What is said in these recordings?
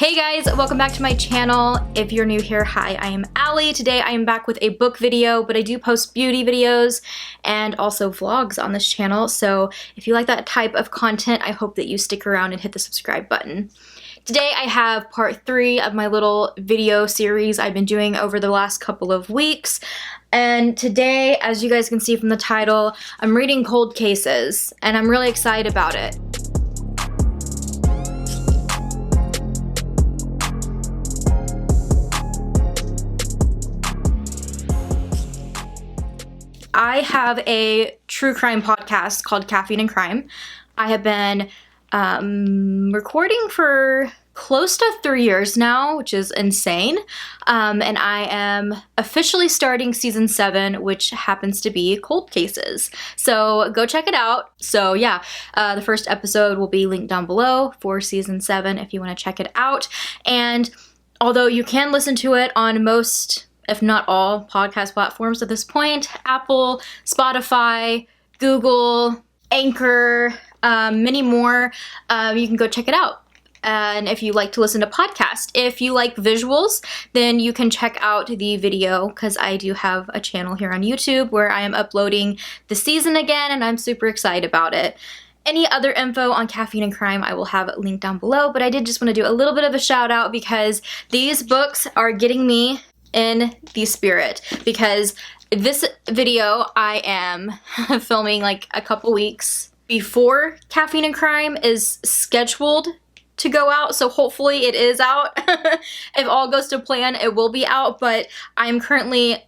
Hey guys, welcome back to my channel. If you're new here, hi, I am Allie. Today I am back with a book video, but I do post beauty videos and also vlogs on this channel. So if you like that type of content, I hope that you stick around and hit the subscribe button. Today I have part 3 of my little video series I've been doing over the last couple of weeks. And today, as you guys can see from the title, I'm reading Cold Cases, and I'm really excited about it. I have a true crime podcast called Caffeine Crime. I have been recording for close to 3 years now, which is insane. And I am officially starting season 7, which happens to be Cold Cases. So go check it out. So yeah, the first episode will be linked down below for season 7 if you want to check it out. And although you can listen to it on most, if not all, podcast platforms at this point, Apple, Spotify, Google, Anchor, many more, you can go check it out. And if you like to listen to podcasts, if you like visuals, then you can check out the video, because I do have a channel here on YouTube where I am uploading the season again, and I'm super excited about it. Any other info on Caffeine and Crime I will have linked down below, but I did just want to do a little bit of a shout out because these books are getting me in the spirit, because this video I am filming like a couple weeks before Caffeine and Crime is scheduled to go out, so hopefully it is out. If all goes to plan, it will be out, but I'm currently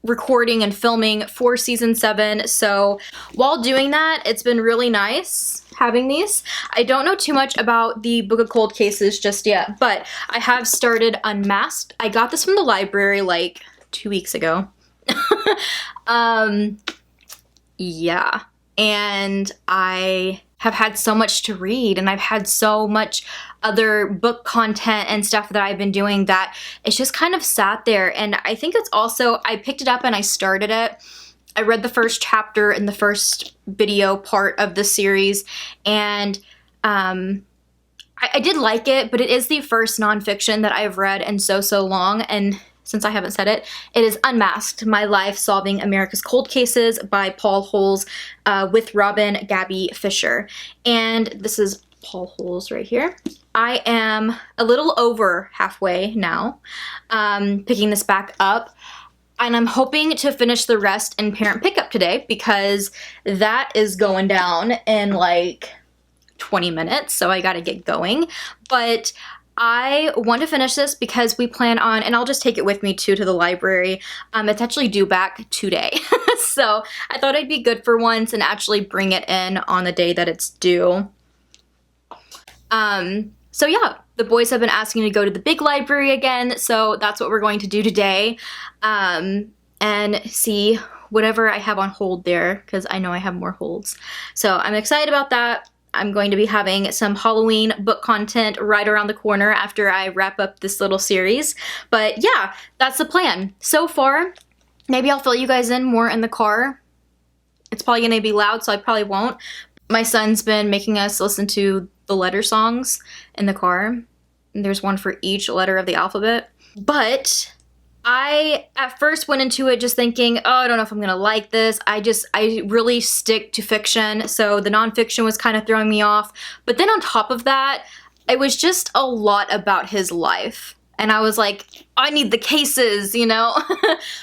recording and filming for season 7, so while doing that, it's been really nice having these. I don't know too much about the Book of Cold Cases just yet, but I have started Unmasked. I got this from the library like 2 weeks ago. Yeah, and I have had so much to read, and I've had so much other book content and stuff that I've been doing that it's just kind of sat there. And I think it's also, I picked it up and I started it. I read the first chapter in the first video part of the series, and I did like it, but it is the first nonfiction that I've read in so long, and since I haven't said it, it is Unmasked, My Life Solving America's Cold Cases by Paul Holes with Robin Gaby Fisher. And this is Paul Holes right here. I am a little over halfway now, picking this back up. And I'm hoping to finish the rest in parent pickup today, because that is going down in like 20 minutes, so I gotta get going. But I want to finish this because we plan on, and I'll just take it with me too to the library. It's actually due back today. So I thought it'd be good for once and actually bring it in on the day that it's due. So yeah, the boys have been asking to go to the big library again, so that's what we're going to do today. And see whatever I have on hold there, because I know I have more holds. So I'm excited about that. I'm going to be having some Halloween book content right around the corner after I wrap up this little series. But yeah, that's the plan. So far, maybe I'll fill you guys in more in the car. It's probably going to be loud, so I probably won't. My son's been making us listen to the letter songs in the car. And there's one for each letter of the alphabet. But I at first went into it just thinking, oh, I don't know if I'm gonna like this. I really stick to fiction, so the nonfiction was kind of throwing me off. But then on top of that, it was just a lot about his life. And I was like, I need the cases, you know?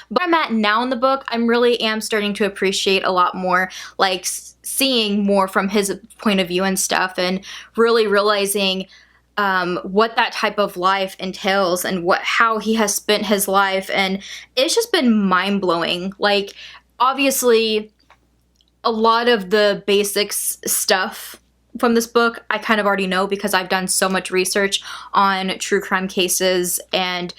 But I'm at now in the book, I really am starting to appreciate a lot more, like seeing more from his point of view and stuff, and really realizing what that type of life entails and how he has spent his life. And it's just been mind-blowing. Like, obviously a lot of the basics stuff from this book I kind of already know, because I've done so much research on true crime cases and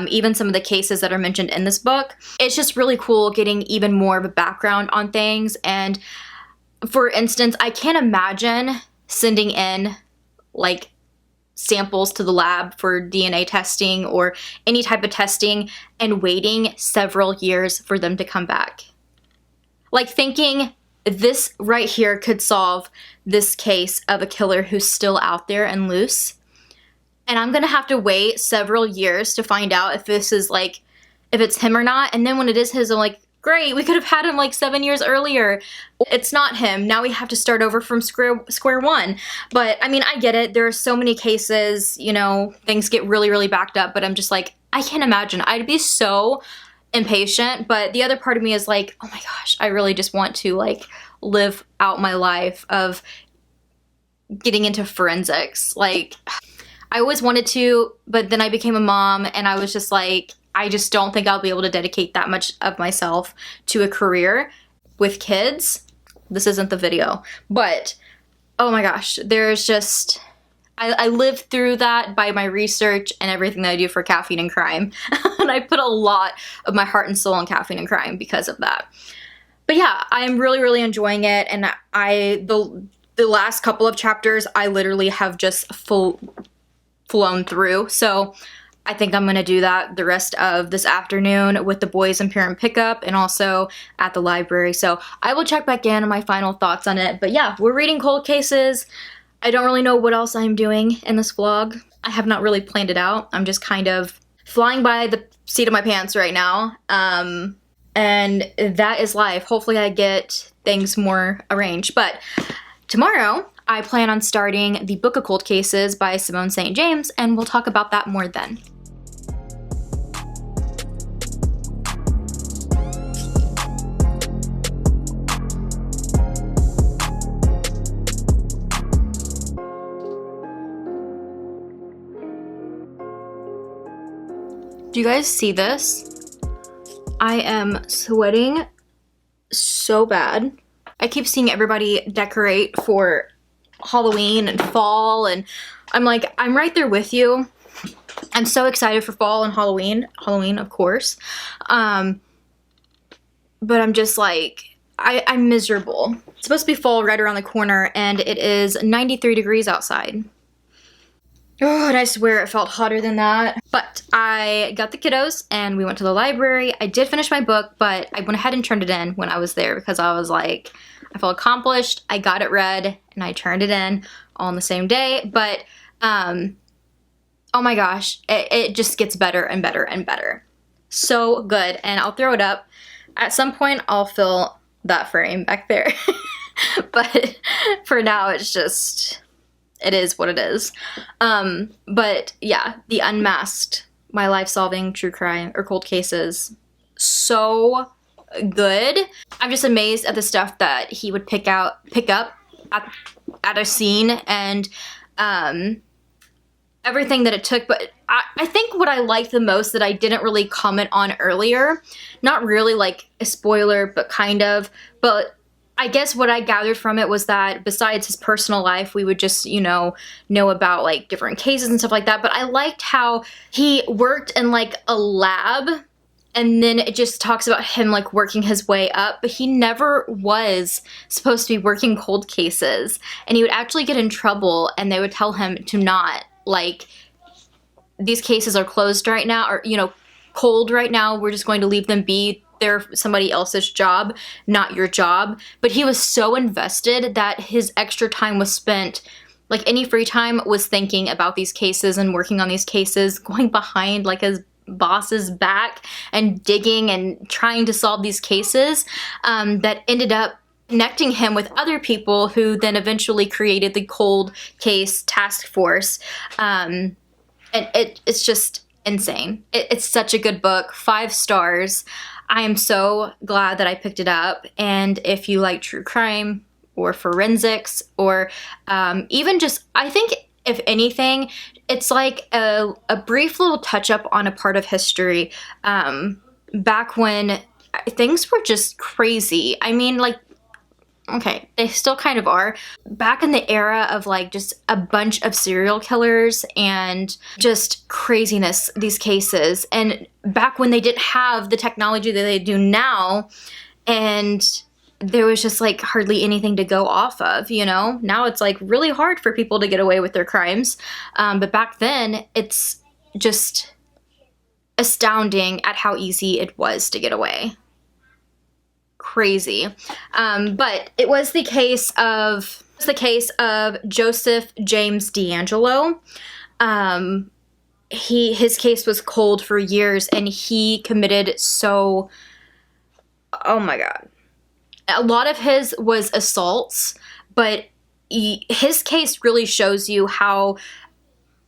even some of the cases that are mentioned in this book. It's just really cool getting even more of a background on things. And for instance, I can't imagine sending in like samples to the lab for DNA testing or any type of testing and waiting several years for them to come back. Like thinking this right here could solve this case of a killer who's still out there and loose. and I'm gonna have to wait several years to find out if this is like, if it's him or not. And then when it is his, I'm like, great, we could have had him like 7 years earlier. It's not him. Now we have to start over from square one. But I mean, I get it. There are so many cases, you know, things get really, really backed up, but I'm just like, I can't imagine. I'd be so impatient. But the other part of me is like, oh my gosh, I really just want to like live out my life of getting into forensics. Like, I always wanted to, but then I became a mom and I was just like, I just don't think I'll be able to dedicate that much of myself to a career with kids. This isn't the video, but oh my gosh, there's just, I lived through that by my research and everything that I do for Caffeine and Crime. And I put a lot of my heart and soul in Caffeine and Crime because of that. But yeah, I'm really, really enjoying it. And the last couple of chapters, I literally have just flown through. So I think I'm gonna do that the rest of this afternoon with the boys and parent pickup and also at the library. So I will check back in on my final thoughts on it. But yeah, we're reading cold cases. I don't really know what else I'm doing in this vlog. I have not really planned it out. I'm just kind of flying by the seat of my pants right now. And that is life. Hopefully I get things more arranged. But tomorrow, I plan on starting the Book of Cold Cases by Simone St. James, and we'll talk about that more then. Do you guys see this? I am sweating so bad. I keep seeing everybody decorate for Halloween and fall, and I'm like, I'm right there with you. I'm so excited for fall and Halloween. Halloween, of course. But I'm just like, I'm miserable. It's supposed to be fall right around the corner, and it is 93 degrees outside. Oh, and I swear it felt hotter than that. But I got the kiddos and we went to the library. I did finish my book, but I went ahead and turned it in when I was there because I was like, I felt accomplished. I got it read and I turned it in all on the same day. But, oh my gosh, it just gets better and better and better. So good. And I'll throw it up. At some point, I'll fill that frame back there. But for now, it's just, it is what it is. But yeah, the Unmasked, my life-solving true crime or cold cases, so good. I'm just amazed at the stuff that he would pick up at a scene and everything that it took. But I think what I liked the most that I didn't really comment on earlier, not really like a spoiler, but kind of, but I guess what I gathered from it was that besides his personal life, we would just, you know about like different cases and stuff like that. But I liked how he worked in like a lab, and then it just talks about him like working his way up, but he never was supposed to be working cold cases. And he would actually get in trouble and they would tell him to not, like, these cases are closed right now, or, cold right now. We're just going to leave them be. They're somebody else's job, not your job. But he was so invested that his extra time was spent, like any free time, was thinking about these cases and working on these cases, going behind like his boss's back and digging and trying to solve these cases that ended up connecting him with other people who then eventually created the cold case task force. And it's just insane. It's such a good book. 5 stars. I am so glad that I picked it up. And if you like true crime or forensics or even just, I think if anything, it's like a brief little touch up on a part of history back when things were just crazy. I mean, like, okay, they still kind of are. Back in the era of like just a bunch of serial killers and just craziness, these cases. And back when they didn't have the technology that they do now, and there was just like hardly anything to go off of, Now it's like really hard for people to get away with their crimes. But back then, it's just astounding at how easy it was to get away. Crazy. But it was the case of Joseph James D'Angelo. his case was cold for years, and he committed oh my God. A lot of his was assaults, but his case really shows you how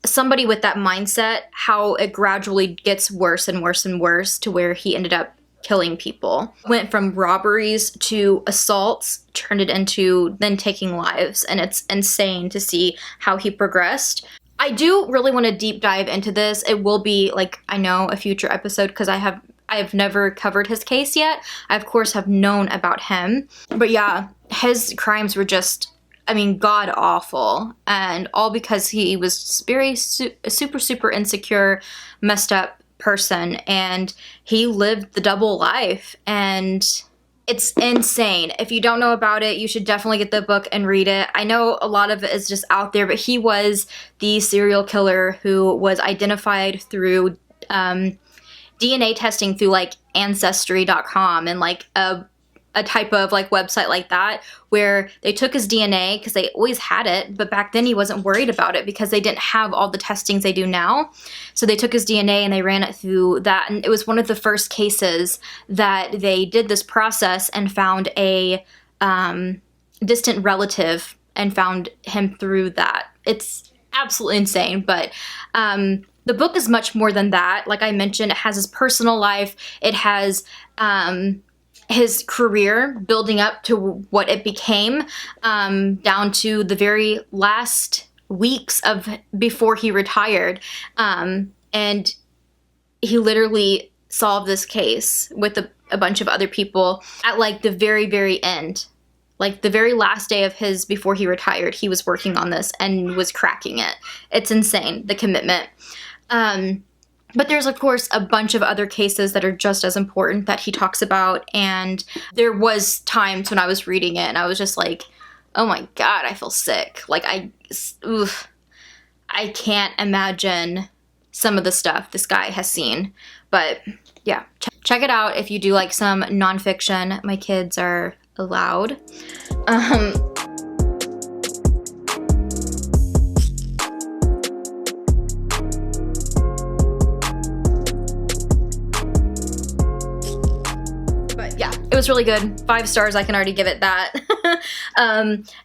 somebody with that mindset, how it gradually gets worse and worse and worse to where he ended up killing people. Went from robberies to assaults, turned it into then taking lives, and it's insane to see how he progressed. I do really want to deep dive into this. It will be, like, I know, a future episode, because I have never covered his case yet. I, of course, have known about him. But yeah, his crimes were just, I mean, god awful. And all because he was very super insecure, messed up person, and he lived the double life, and it's insane. If you don't know about it, you should definitely get the book and read it. I know a lot of it is just out there, but he was the serial killer who was identified through DNA testing through like Ancestry.com and like a type of like website like that, where they took his DNA because they always had it, but back then he wasn't worried about it because they didn't have all the testings they do now. So they took his DNA and they ran it through that, and it was one of the first cases that they did this process and found a distant relative and found him through that. It's absolutely insane, but the book is much more than that. Like I mentioned, it has his personal life, it has his career building up to what it became, down to the very last weeks of before he retired. And he literally solved this case with a bunch of other people at like the very end. Like the very last day of his, before he retired, he was working on this and was cracking it. It's insane, the commitment. But there's, of course, a bunch of other cases that are just as important that he talks about, and there was times when I was reading it and I was just like, oh my God, I feel sick. Like, I can't imagine some of the stuff this guy has seen. But yeah, check it out if you do like some nonfiction. My kids are allowed. It was really good. 5 stars, I can already give it that.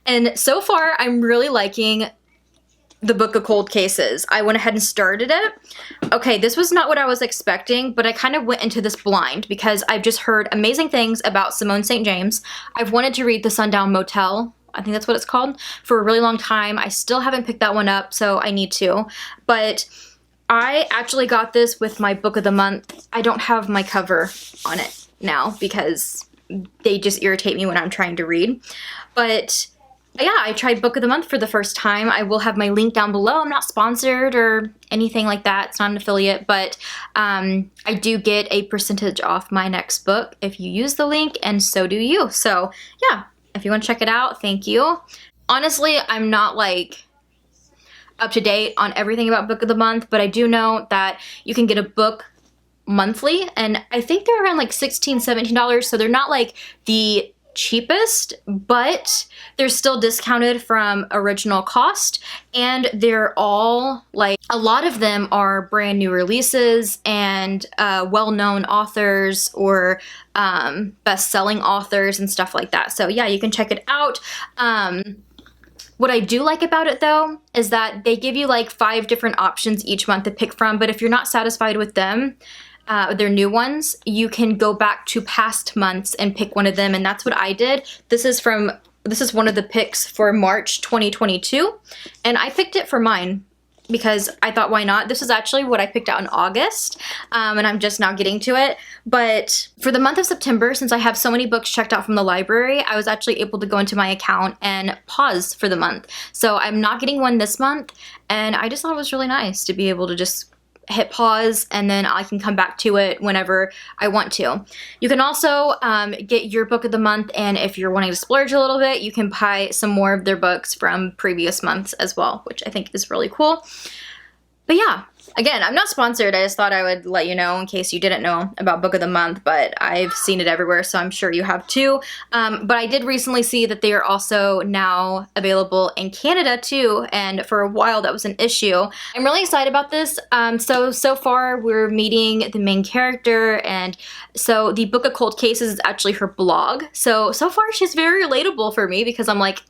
And so far, I'm really liking the Book of Cold Cases. I went ahead and started it. Okay, this was not what I was expecting, but I kind of went into this blind because I've just heard amazing things about Simone St. James. I've wanted to read The Sundown Motel, I think that's what it's called, for a really long time. I still haven't picked that one up, so I need to. But I actually got this with my book of the month. I don't have my cover on it now because they just irritate me when I'm trying to read. But yeah, I tried book of the month for the first time. I will have my link down below. I'm not sponsored or anything like that. It's not an affiliate, but I do get a percentage off my next book if you use the link, and so do you. So yeah, if you want to check it out, thank you. Honestly, I'm not like up to date on everything about book of the month, but I do know that you can get a book monthly, and I think they're around like $16, $17, so they're not like the cheapest, but they're still discounted from original cost, and they're all like, a lot of them are brand new releases and well-known authors or best-selling authors and stuff like that. So yeah, you can check it out. What I do like about it though is that they give you like 5 different options each month to pick from, but if you're not satisfied with them, their new ones, you can go back to past months and pick one of them, and that's what I did. This is one of the picks for March 2022, and I picked it for mine because I thought, why not? This is actually what I picked out in August, and I'm just now getting to it. But for the month of September, since I have so many books checked out from the library, I was actually able to go into my account and pause for the month. So I'm not getting one this month, and I just thought it was really nice to be able to just hit pause and then I can come back to it whenever I want to. You can also get your book of the month, and if you're wanting to splurge a little bit, you can buy some more of their books from previous months as well, which I think is really cool. But yeah, again, I'm not sponsored. I just thought I would let you know in case you didn't know about Book of the Month, but I've seen it everywhere, so I'm sure you have too. But I did recently see that they are also now available in Canada too, and for a while that was an issue. I'm really excited about this. So far we're meeting the main character, and so the Book of Cold Cases is actually her blog. So far she's very relatable for me because I'm like,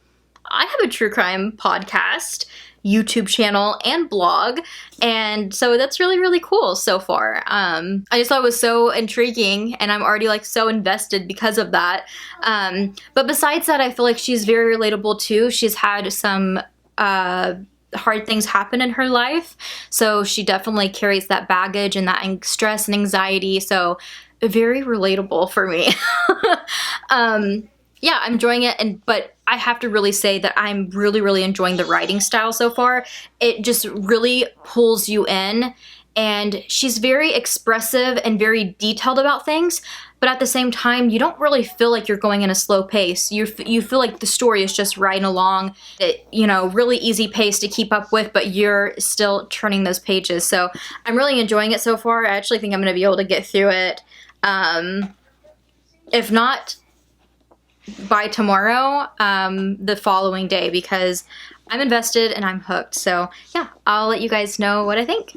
I have a true crime podcast, YouTube channel, and blog, and so that's really, really cool so far. I just thought it was so intriguing, and I'm already like so invested because of that. But besides that, I feel like she's very relatable too. She's had some hard things happen in her life, so she definitely carries that baggage and that stress and anxiety, so very relatable for me. Yeah, I'm enjoying it, but I have to really say that I'm really, really enjoying the writing style so far. It just really pulls you in, and she's very expressive and very detailed about things, but at the same time, you don't really feel like you're going in a slow pace. You feel like the story is just riding along, really easy pace to keep up with, but you're still turning those pages. So I'm really enjoying it so far. I actually think I'm going to be able to get through it. If not by tomorrow, the following day, because I'm invested and I'm hooked. So yeah, I'll let you guys know what I think.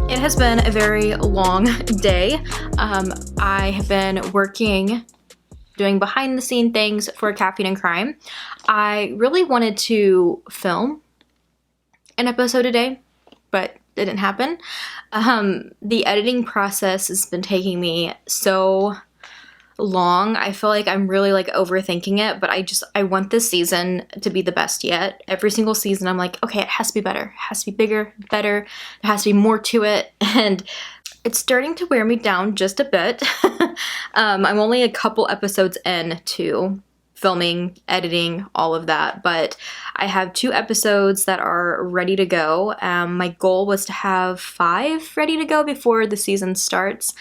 It has been a very long day. I have been working, doing behind the scene things for Caffeine Crime. I really wanted to film an episode a day, but it didn't happen. The editing process has been taking me so long. I feel like I'm really like overthinking it, but I want this season to be the best yet. Every single season I'm like, okay, it has to be better. It has to be bigger, better. There has to be more to it. And it's starting to wear me down just a bit. I'm only a couple episodes in to filming, editing, all of that, but I have 2 episodes that are ready to go. My goal was to have 5 ready to go before the season starts.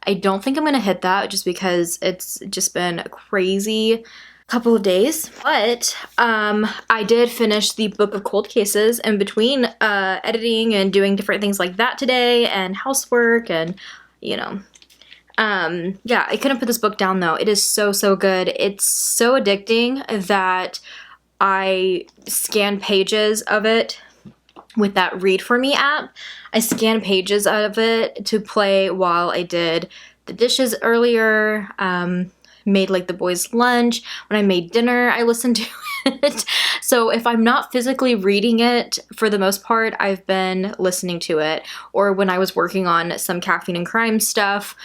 I don't think I'm gonna hit that just because it's just been a crazy couple of days, but I did finish the Book of Cold Cases in between editing and doing different things like that today, and housework, and yeah, I couldn't put this book down though. It is so good. It's so addicting that I scan pages of it with that Read For Me app. I scanned pages of it to play while I did the dishes earlier, made like the boys' lunch. When I made dinner, I listened to it. So if I'm not physically reading it, for the most part, I've been listening to it. Or when I was working on some Caffeine and Crime stuff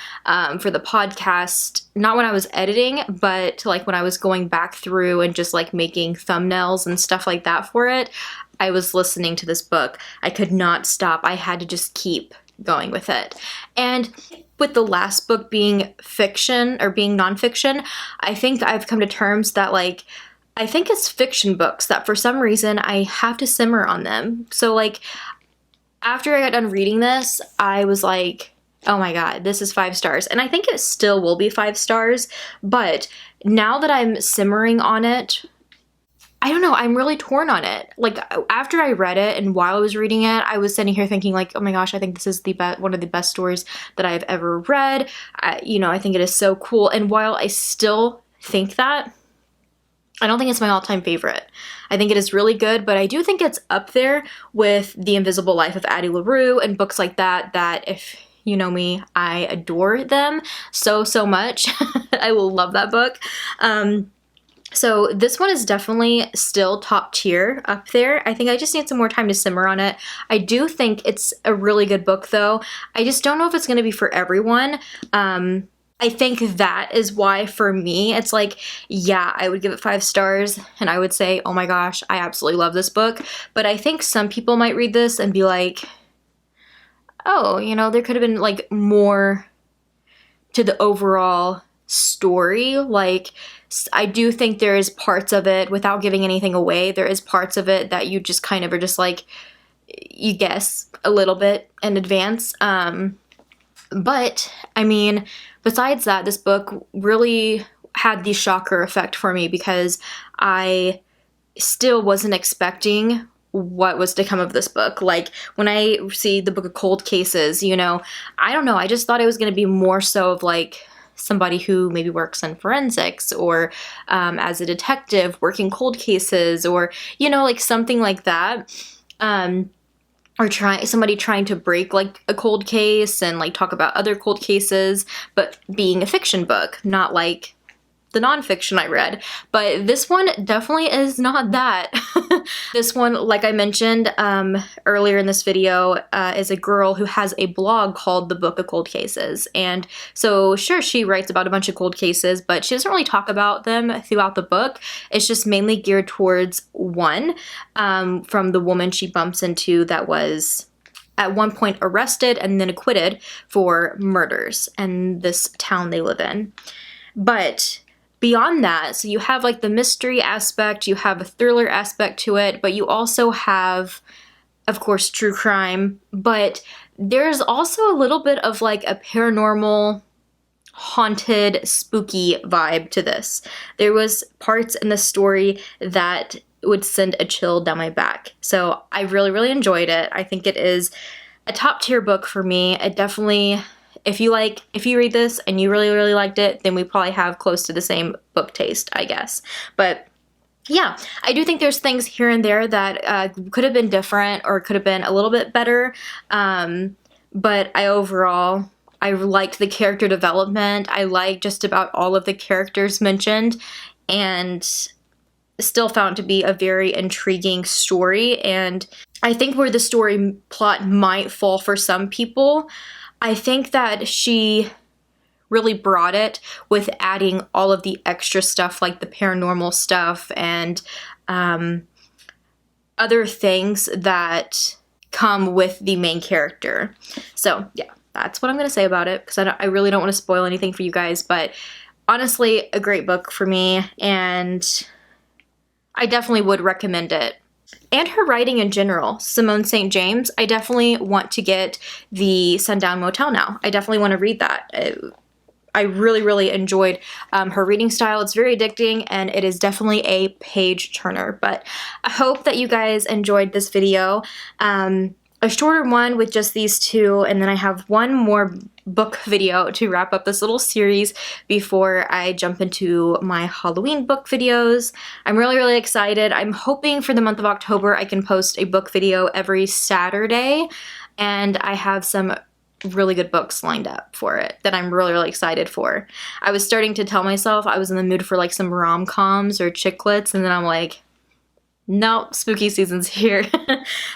for the podcast, not when I was editing, but like when I was going back through and just like making thumbnails and stuff like that for it, I was listening to this book. I could not stop. I had to just keep going with it. And with the last book being fiction or being nonfiction, I think I've come to terms that like, I think it's fiction books that for some reason I have to simmer on them. So like after I got done reading this, I was like, oh my God, this is 5 stars. And I think it still will be 5 stars, but now that I'm simmering on it, I don't know, I'm really torn on it. Like after I read it and while I was reading it, I was sitting here thinking like, oh my gosh, I think this is one of the best stories that I've ever read. I think it is so cool. And while I still think that, I don't think it's my all-time favorite. I think it is really good, but I do think it's up there with The Invisible Life of Addie LaRue and books like that, that if you know me, I adore them so much. I will love that book. So this one is definitely still top tier up there. I think I just need some more time to simmer on it. I do think it's a really good book though. I just don't know if it's going to be for everyone. I think that is why for me, it's like, yeah, I would give it 5 stars and I would say, oh my gosh, I absolutely love this book. But I think some people might read this and be like, oh, you know, there could have been like more to the overall story. Like, I do think there is parts of it, without giving anything away, there is parts of it that you just kind of are just like, you guess a little bit in advance. But I mean, besides that, this book really had the shocker effect for me because I still wasn't expecting what was to come of this book. Like, when I see the book of cold cases, you know, I don't know, I just thought it was going to be more so of like somebody who maybe works in forensics or as a detective working cold cases, or, you know, like something like that. Or somebody trying to break like a cold case and like talk about other cold cases, but being a fiction book, not like the nonfiction I read. But this one definitely is not that. This one, like I mentioned earlier in this video, is a girl who has a blog called The Book of Cold Cases. And so sure, she writes about a bunch of cold cases, but she doesn't really talk about them throughout the book. It's just mainly geared towards one, from the woman she bumps into that was at one point arrested and then acquitted for murders in this town they live in. But beyond that, so you have like the mystery aspect, you have a thriller aspect to it, but you also have, of course, true crime, but there's also a little bit of like a paranormal, haunted, spooky vibe to this. There was parts in the story that would send a chill down my back. So I really, really enjoyed it. I think it is a top tier book for me. It definitely, if you read this and you really, really liked it, then we probably have close to the same book taste, I guess. But yeah, I do think there's things here and there that could have been different or could have been a little bit better. But I liked the character development. I liked just about all of the characters mentioned, and still found to be a very intriguing story. And I think where the story plot might fall for some people, I think that she really brought it with adding all of the extra stuff like the paranormal stuff and other things that come with the main character. So yeah, that's what I'm going to say about it, because I really don't want to spoil anything for you guys, but honestly, a great book for me, and I definitely would recommend it. And her writing in general, Simone St. James, I definitely want to get the Sundown Motel now. I definitely want to read that. I really, really enjoyed her reading style. It's very addicting, and it is definitely a page turner. But I hope that you guys enjoyed this video. A shorter one with just these two, and then I have one more book video to wrap up this little series before I jump into my Halloween book videos. I'm really, really excited. I'm hoping for the month of October I can post a book video every Saturday, and I have some really good books lined up for it that I'm really, really excited for. I was starting to tell myself I was in the mood for like some rom-coms or chick flicks, and then I'm like, nope, spooky season's here.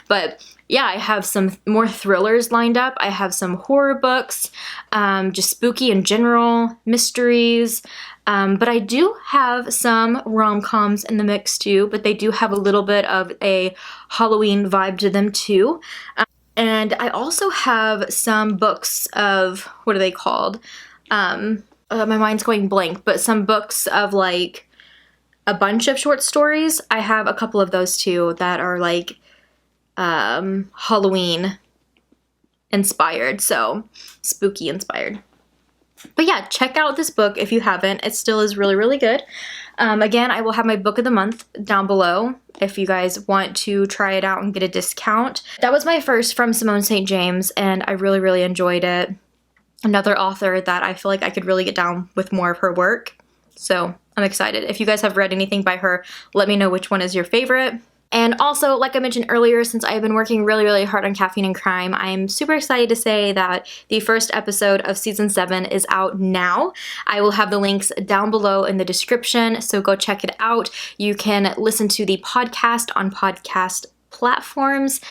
But yeah, I have some more thrillers lined up. I have some horror books, just spooky in general, mysteries. But I do have some rom-coms in the mix too, but they do have a little bit of a Halloween vibe to them too. And I also have some books of, what are they called? My mind's going blank, but some books of like a bunch of short stories. I have a couple of those too that are like Halloween inspired, so spooky inspired. But yeah, check out this book if you haven't. It still is really, really good. Again, I will have my book of the month down below if you guys want to try it out and get a discount. That was my first from Simone St. James, and I really, really enjoyed it. Another author that I feel like I could really get down with more of her work. So I'm excited. If you guys have read anything by her, let me know which one is your favorite. And also, like I mentioned earlier, since I've been working really, really hard on Caffeine and Crime, I'm super excited to say that the first episode of Season 7 is out now. I will have the links down below in the description, so go check it out. You can listen to the podcast on podcast platforms.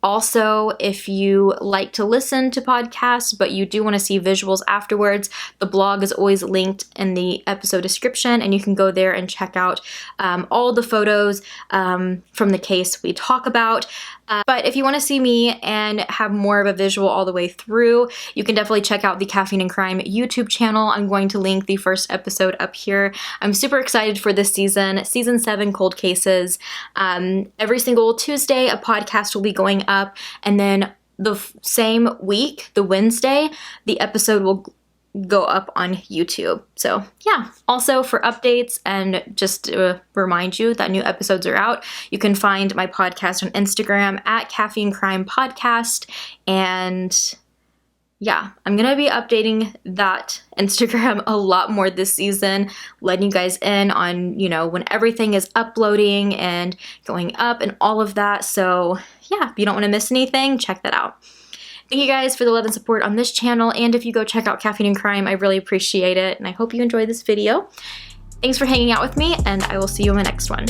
Also, if you like to listen to podcasts, but you do want to see visuals afterwards, the blog is always linked in the episode description, and you can go there and check out all the photos from the case we talk about. But if you want to see me and have more of a visual all the way through, you can definitely check out the Caffeine Crime YouTube channel. I'm going to link the first episode up here. I'm super excited for this season, season 7 Cold Cases. Every single Tuesday, a podcast will be going up, and then the same week, the Wednesday, the episode will go up on YouTube. So yeah, also for updates and just to remind you that new episodes are out, you can find my podcast on Instagram at Caffeine Crime Podcast. And yeah, I'm gonna be updating that Instagram a lot more this season, letting you guys in on, you know, when everything is uploading and going up and all of that. So yeah, if you don't want to miss anything, check that out. Thank you guys for the love and support on this channel, and if you go check out Caffeine and Crime, I really appreciate it, and I hope you enjoyed this video. Thanks for hanging out with me, and I will see you in my next one.